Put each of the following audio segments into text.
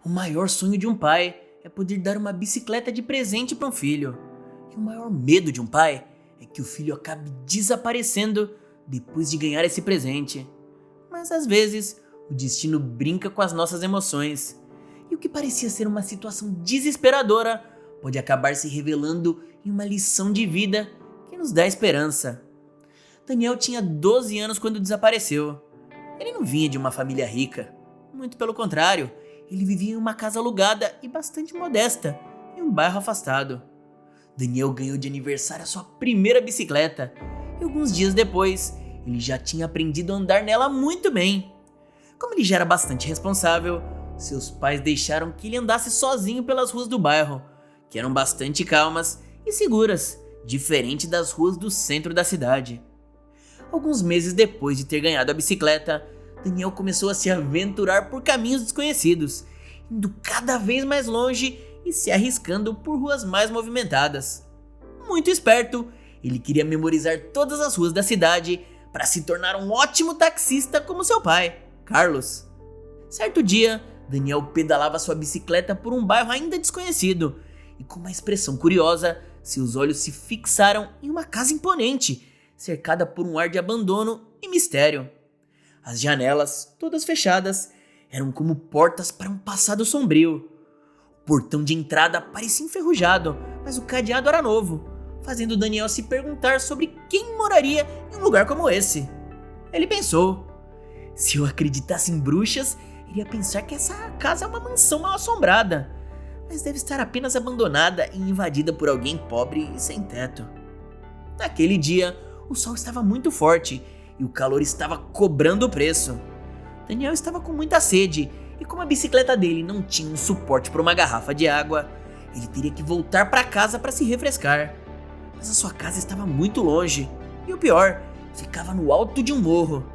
O maior sonho de um pai é poder dar uma bicicleta de presente para um filho. E o maior medo de um pai é que o filho acabe desaparecendo depois de ganhar esse presente. Mas às vezes, o destino brinca com as nossas emoções. E o que parecia ser uma situação desesperadora pode acabar se revelando em uma lição de vida que nos dá esperança. Daniel tinha 12 anos quando desapareceu. Ele não vinha de uma família rica. Muito pelo contrário, ele vivia em uma casa alugada e bastante modesta, em um bairro afastado. Daniel ganhou de aniversário a sua primeira bicicleta e alguns dias depois, ele já tinha aprendido a andar nela muito bem. Como ele já era bastante responsável, seus pais deixaram que ele andasse sozinho pelas ruas do bairro, que eram bastante calmas e seguras, diferente das ruas do centro da cidade. Alguns meses depois de ter ganhado a bicicleta, Daniel começou a se aventurar por caminhos desconhecidos, indo cada vez mais longe e se arriscando por ruas mais movimentadas. Muito esperto, ele queria memorizar todas as ruas da cidade para se tornar um ótimo taxista como seu pai, Carlos. Certo dia, Daniel pedalava sua bicicleta por um bairro ainda desconhecido e, com uma expressão curiosa, seus olhos se fixaram em uma casa imponente, cercada por um ar de abandono e mistério. As janelas, todas fechadas, eram como portas para um passado sombrio. O portão de entrada parecia enferrujado, mas o cadeado era novo, fazendo Daniel se perguntar sobre quem moraria em um lugar como esse. Ele pensou: se eu acreditasse em bruxas, iria pensar que essa casa é uma mansão mal assombrada, mas deve estar apenas abandonada e invadida por alguém pobre e sem teto. Naquele dia, o sol estava muito forte e o calor estava cobrando o preço. Daniel estava com muita sede e, como a bicicleta dele não tinha um suporte para uma garrafa de água, ele teria que voltar para casa para se refrescar. Mas a sua casa estava muito longe e o pior, ficava no alto de um morro.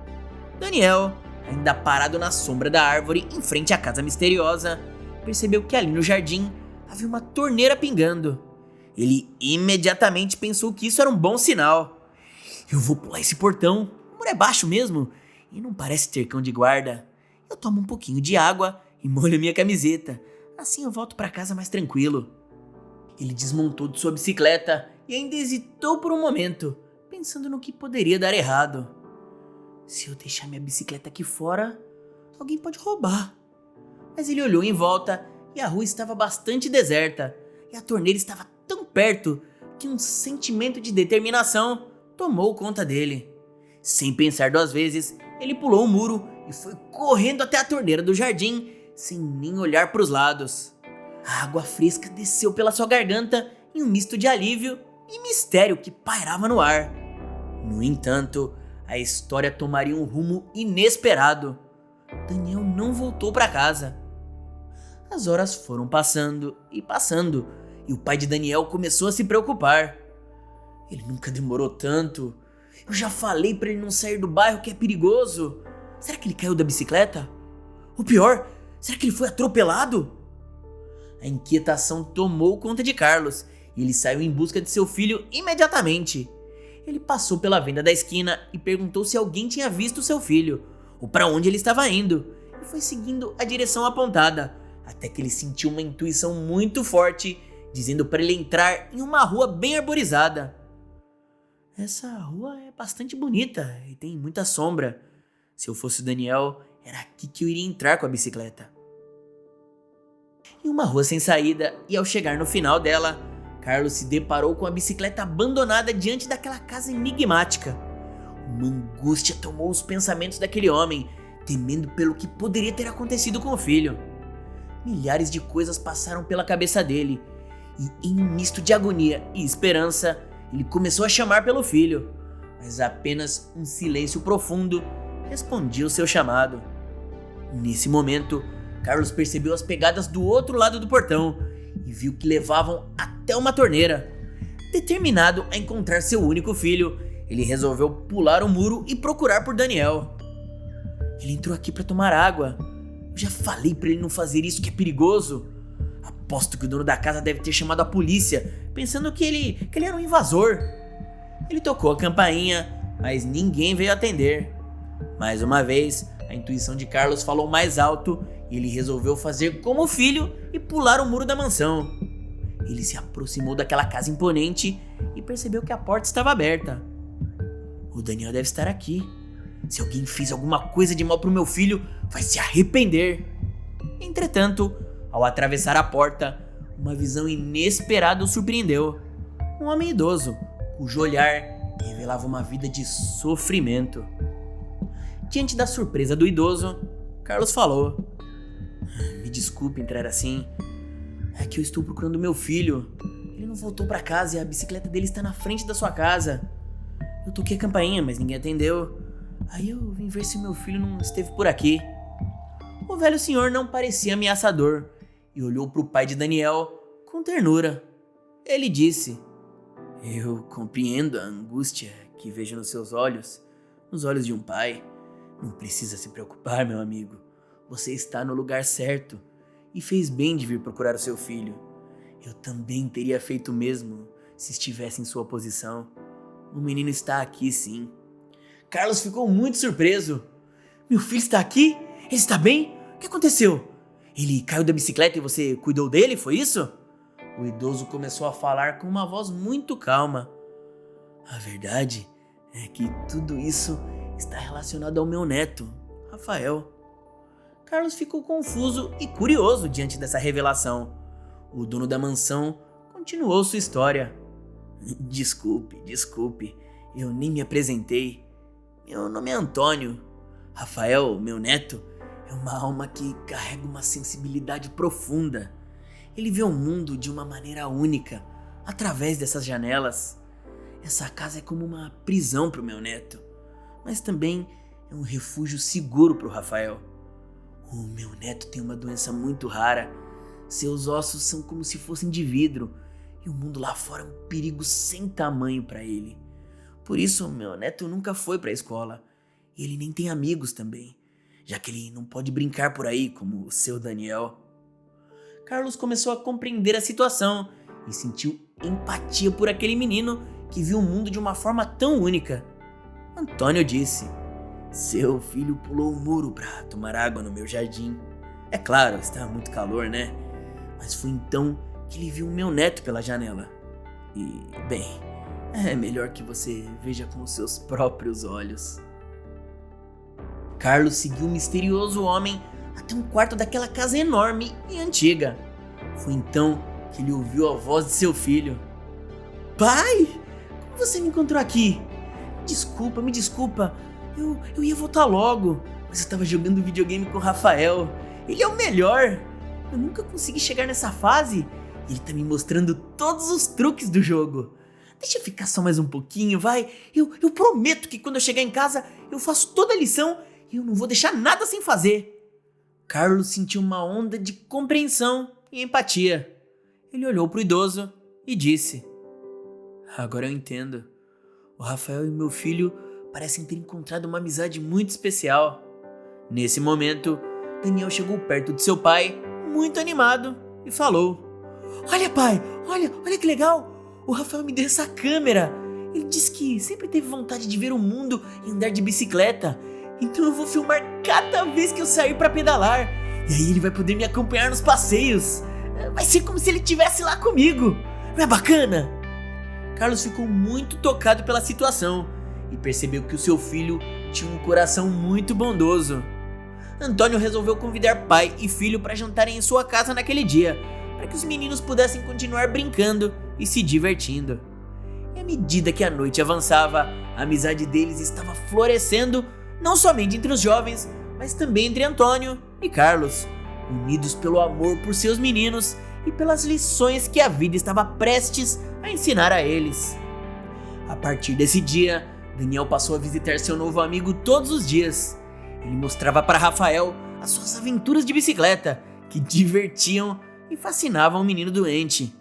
Daniel, ainda parado na sombra da árvore em frente à casa misteriosa, percebeu que ali no jardim havia uma torneira pingando. Ele imediatamente pensou que isso era um bom sinal. Eu vou pular esse portão, o muro é baixo mesmo e não parece ter cão de guarda. Eu tomo um pouquinho de água e molho minha camiseta, assim eu volto para casa mais tranquilo. Ele desmontou de sua bicicleta e ainda hesitou por um momento, pensando no que poderia dar errado. Se eu deixar minha bicicleta aqui fora, alguém pode roubar. Mas ele olhou em volta e a rua estava bastante deserta e a torneira estava tão perto que um sentimento de determinação tomou conta dele. Sem pensar duas vezes, ele pulou o muro e foi correndo até a torneira do jardim sem nem olhar para os lados. A água fresca desceu pela sua garganta em um misto de alívio e mistério que pairava no ar. No entanto, a história tomaria um rumo inesperado. Daniel não voltou para casa. As horas foram passando e o pai de Daniel começou a se preocupar. Ele nunca demorou tanto. Eu já falei para ele não sair do bairro, que é perigoso. Será que ele caiu da bicicleta? O pior, será que ele foi atropelado? A inquietação tomou conta de Carlos e ele saiu em busca de seu filho imediatamente. Ele passou pela venda da esquina e perguntou se alguém tinha visto seu filho ou para onde ele estava indo, e foi seguindo a direção apontada, até que ele sentiu uma intuição muito forte dizendo para ele entrar em uma rua bem arborizada. Essa rua é bastante bonita e tem muita sombra. Se eu fosse o Daniel, era aqui que eu iria entrar com a bicicleta. Em uma rua sem saída, e ao chegar no final dela, Carlos se deparou com a bicicleta abandonada diante daquela casa enigmática. Uma angústia tomou os pensamentos daquele homem, temendo pelo que poderia ter acontecido com o filho. Milhares de coisas passaram pela cabeça dele, e em um misto de agonia e esperança, ele começou a chamar pelo filho, mas apenas um silêncio profundo respondia o seu chamado. Nesse momento, Carlos percebeu as pegadas do outro lado do portão e viu que levavam até uma torneira. Determinado a encontrar seu único filho, ele resolveu pular o muro e procurar por Daniel. Ele entrou aqui para tomar água. Eu já falei para ele não fazer isso, que é perigoso. Aposto que o dono da casa deve ter chamado a polícia, pensando que ele era um invasor. Ele tocou a campainha, mas ninguém veio atender. Mais uma vez, a intuição de Carlos falou mais alto Ele resolveu fazer como filho e pular o muro da mansão. Ele se aproximou daquela casa imponente e percebeu que a porta estava aberta. O Daniel deve estar aqui. Se alguém fez alguma coisa de mal pro meu filho, vai se arrepender. Entretanto, ao atravessar a porta, uma visão inesperada o surpreendeu. Um homem idoso, cujo olhar revelava uma vida de sofrimento. Diante da surpresa do idoso, Carlos falou: "Me desculpe entrar assim. É que eu estou procurando meu filho. Ele não voltou para casa e a bicicleta dele está na frente da sua casa. Eu toquei a campainha, mas ninguém atendeu. Aí eu vim ver se meu filho não esteve por aqui." O velho senhor não parecia ameaçador e olhou para o pai de Daniel com ternura. Ele disse: "Eu compreendo a angústia que vejo nos seus olhos, nos olhos de um pai. Não precisa se preocupar, meu amigo. Você está no lugar certo e fez bem de vir procurar o seu filho. Eu também teria feito o mesmo se estivesse em sua posição. O menino está aqui, sim." Carlos ficou muito surpreso. "Meu filho está aqui? Ele está bem? O que aconteceu? Ele caiu da bicicleta e você cuidou dele, foi isso?" O idoso começou a falar com uma voz muito calma. "A verdade é que tudo isso está relacionado ao meu neto, Rafael." Carlos ficou confuso e curioso diante dessa revelação. O dono da mansão continuou sua história. Desculpe, eu nem me apresentei. Meu nome é Antônio. Rafael, meu neto, é uma alma que carrega uma sensibilidade profunda. Ele vê o mundo de uma maneira única, através dessas janelas. Essa casa é como uma prisão para o meu neto, mas também é um refúgio seguro para o Rafael. O meu neto tem uma doença muito rara. Seus ossos são como se fossem de vidro e o mundo lá fora é um perigo sem tamanho para ele. Por isso, meu neto nunca foi para a escola e ele nem tem amigos também, já que ele não pode brincar por aí como o seu Daniel." Carlos começou a compreender a situação e sentiu empatia por aquele menino que viu o mundo de uma forma tão única. Antônio disse: "Seu filho pulou o muro para tomar água no meu jardim. É claro, está muito calor, né? Mas foi então que ele viu o meu neto pela janela. E, bem, é melhor que você veja com os seus próprios olhos." Carlos seguiu o misterioso homem até um quarto daquela casa enorme e antiga. Foi então que ele ouviu a voz de seu filho. "Pai, como você me encontrou aqui? Me desculpa. Eu ia voltar logo, mas eu estava jogando videogame com o Rafael. Ele é o melhor. Eu nunca consegui chegar nessa fase e ele tá me mostrando todos os truques do jogo. Deixa eu ficar só mais um pouquinho, vai. Eu prometo que quando eu chegar em casa eu faço toda a lição e eu não vou deixar nada sem fazer." Carlos sentiu uma onda de compreensão e empatia. Ele olhou para o idoso e disse: "Agora eu entendo. O Rafael e meu filho parecem ter encontrado uma amizade muito especial." Nesse momento, Daniel chegou perto de seu pai, muito animado, e falou: "Olha, pai, olha que legal. O Rafael me deu essa câmera. Ele disse que sempre teve vontade de ver o mundo e andar de bicicleta. Então eu vou filmar cada vez que eu sair para pedalar. E aí ele vai poder me acompanhar nos passeios. Vai ser como se ele estivesse lá comigo. Não é bacana?" Carlos ficou muito tocado pela situação e percebeu que o seu filho tinha um coração muito bondoso. Antônio resolveu convidar pai e filho para jantarem em sua casa naquele dia, para que os meninos pudessem continuar brincando e se divertindo. E à medida que a noite avançava, a amizade deles estava florescendo, não somente entre os jovens, mas também entre Antônio e Carlos, unidos pelo amor por seus meninos e pelas lições que a vida estava prestes a ensinar a eles. A partir desse dia, Daniel passou a visitar seu novo amigo todos os dias. Ele mostrava para Rafael as suas aventuras de bicicleta, que divertiam e fascinavam o menino doente.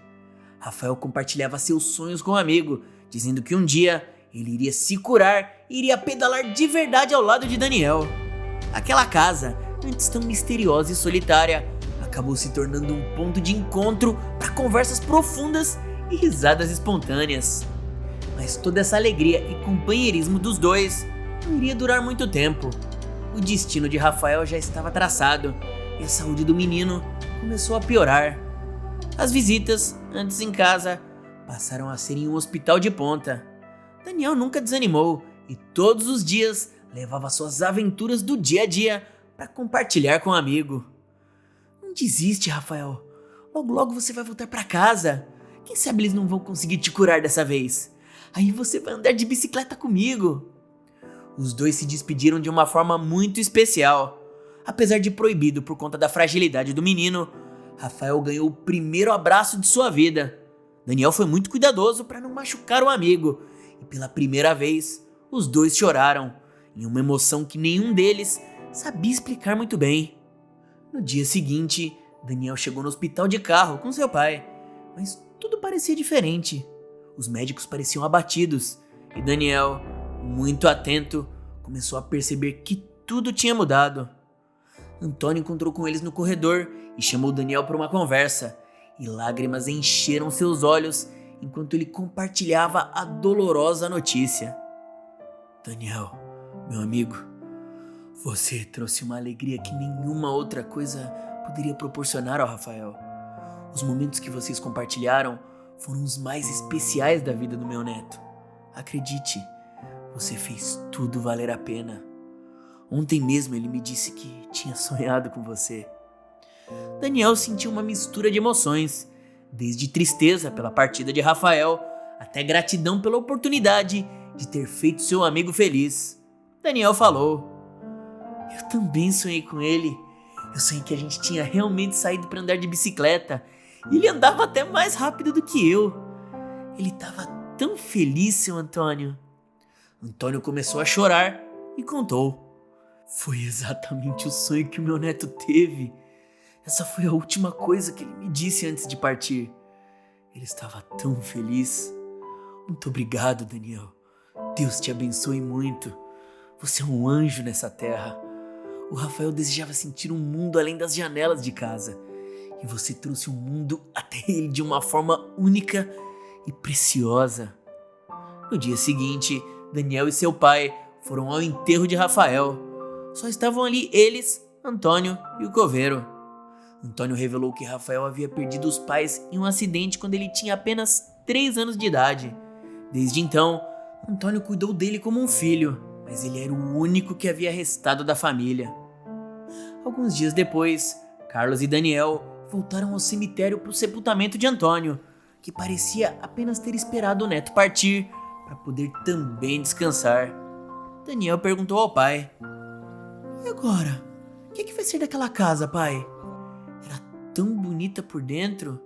Rafael compartilhava seus sonhos com o amigo, dizendo que um dia ele iria se curar e iria pedalar de verdade ao lado de Daniel. Aquela casa, antes tão misteriosa e solitária, acabou se tornando um ponto de encontro para conversas profundas e risadas espontâneas. Mas toda essa alegria e companheirismo dos dois não iria durar muito tempo. O destino de Rafael já estava traçado e a saúde do menino começou a piorar. As visitas, antes em casa, passaram a ser em um hospital de ponta. Daniel nunca desanimou e todos os dias levava suas aventuras do dia a dia para compartilhar com um amigo. Não desiste, Rafael. Logo logo você vai voltar para casa. Quem sabe eles não vão conseguir te curar dessa vez. Aí você vai andar de bicicleta comigo. Os dois se despediram de uma forma muito especial. Apesar de proibido por conta da fragilidade do menino, Rafael ganhou o primeiro abraço de sua vida. Daniel foi muito cuidadoso para não machucar o amigo e pela primeira vez os dois choraram, em uma emoção que nenhum deles sabia explicar muito bem. No dia seguinte, Daniel chegou no hospital de carro com seu pai, mas tudo parecia diferente. Os médicos pareciam abatidos e Daniel, muito atento, começou a perceber que tudo tinha mudado. Antônio encontrou com eles no corredor e chamou Daniel para uma conversa, e lágrimas encheram seus olhos enquanto ele compartilhava a dolorosa notícia. Daniel, meu amigo, você trouxe uma alegria que nenhuma outra coisa poderia proporcionar ao Rafael. Os momentos que vocês compartilharam foram os mais especiais da vida do meu neto. Acredite, você fez tudo valer a pena. Ontem mesmo ele me disse que tinha sonhado com você. Daniel sentiu uma mistura de emoções, desde tristeza pela partida de Rafael, até gratidão pela oportunidade de ter feito seu amigo feliz. Daniel falou: eu também sonhei com ele. Eu sonhei que a gente tinha realmente saído para andar de bicicleta e ele andava até mais rápido do que eu. Ele estava tão feliz, seu Antônio. Antônio começou a chorar e contou: foi exatamente o sonho que o meu neto teve. Essa foi a última coisa que ele me disse antes de partir. Ele estava tão feliz. Muito obrigado, Daniel. Deus te abençoe muito. Você é um anjo nessa terra. O Rafael desejava sentir um mundo além das janelas de casa. E você trouxe o mundo até ele de uma forma única e preciosa. No dia seguinte, Daniel e seu pai foram ao enterro de Rafael. Só estavam ali eles, Antônio e o coveiro. Antônio revelou que Rafael havia perdido os pais em um acidente quando ele tinha apenas 3 anos de idade. Desde então, Antônio cuidou dele como um filho, mas ele era o único que havia restado da família. Alguns dias depois, Carlos e Daniel voltaram ao cemitério para o sepultamento de Antônio, que parecia apenas ter esperado o neto partir para poder também descansar. Daniel perguntou ao pai: e agora? O que vai ser daquela casa, pai? Era tão bonita por dentro.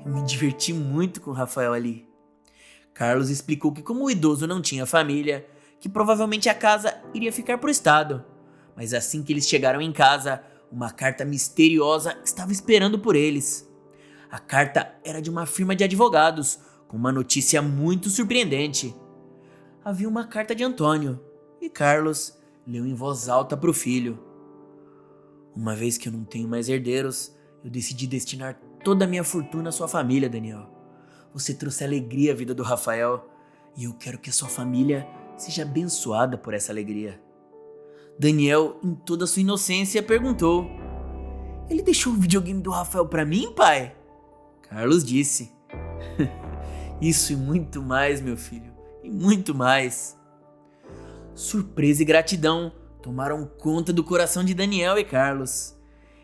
Eu me diverti muito com o Rafael ali. Carlos explicou que como o idoso não tinha família, que provavelmente a casa iria ficar pro estado. Mas assim que eles chegaram em casa, uma carta misteriosa estava esperando por eles. A carta era de uma firma de advogados, com uma notícia muito surpreendente. Havia uma carta de Antônio, e Carlos leu em voz alta para o filho: uma vez que eu não tenho mais herdeiros, eu decidi destinar toda a minha fortuna à sua família, Daniel. Você trouxe alegria à vida do Rafael, e eu quero que a sua família seja abençoada por essa alegria. Daniel, em toda a sua inocência, perguntou: ele deixou o videogame do Rafael para mim, pai? Carlos disse: isso e muito mais, meu filho, e muito mais. Surpresa e gratidão tomaram conta do coração de Daniel e Carlos.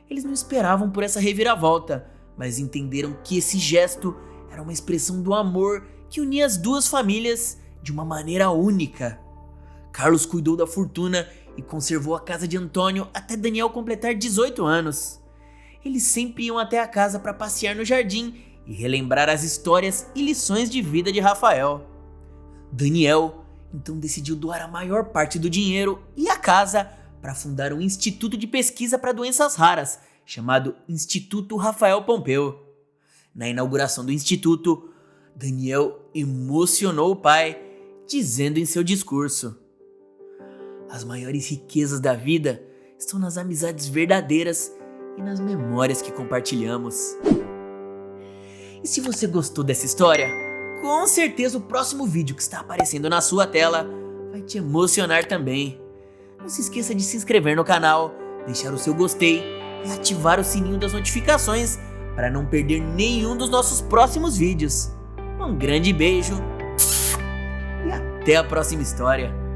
Eles não esperavam por essa reviravolta, mas entenderam que esse gesto era uma expressão do amor que unia as duas famílias de uma maneira única. Carlos cuidou da fortuna e conservou a casa de Antônio até Daniel completar 18 anos. Eles sempre iam até a casa para passear no jardim e relembrar as histórias e lições de vida de Rafael. Daniel então decidiu doar a maior parte do dinheiro e a casa para fundar um instituto de pesquisa para doenças raras, chamado Instituto Rafael Pompeu. Na inauguração do instituto, Daniel emocionou o pai, dizendo em seu discurso: as maiores riquezas da vida estão nas amizades verdadeiras e nas memórias que compartilhamos. E se você gostou dessa história, com certeza o próximo vídeo que está aparecendo na sua tela vai te emocionar também. Não se esqueça de se inscrever no canal, deixar o seu gostei e ativar o sininho das notificações para não perder nenhum dos nossos próximos vídeos. Um grande beijo e até a próxima história.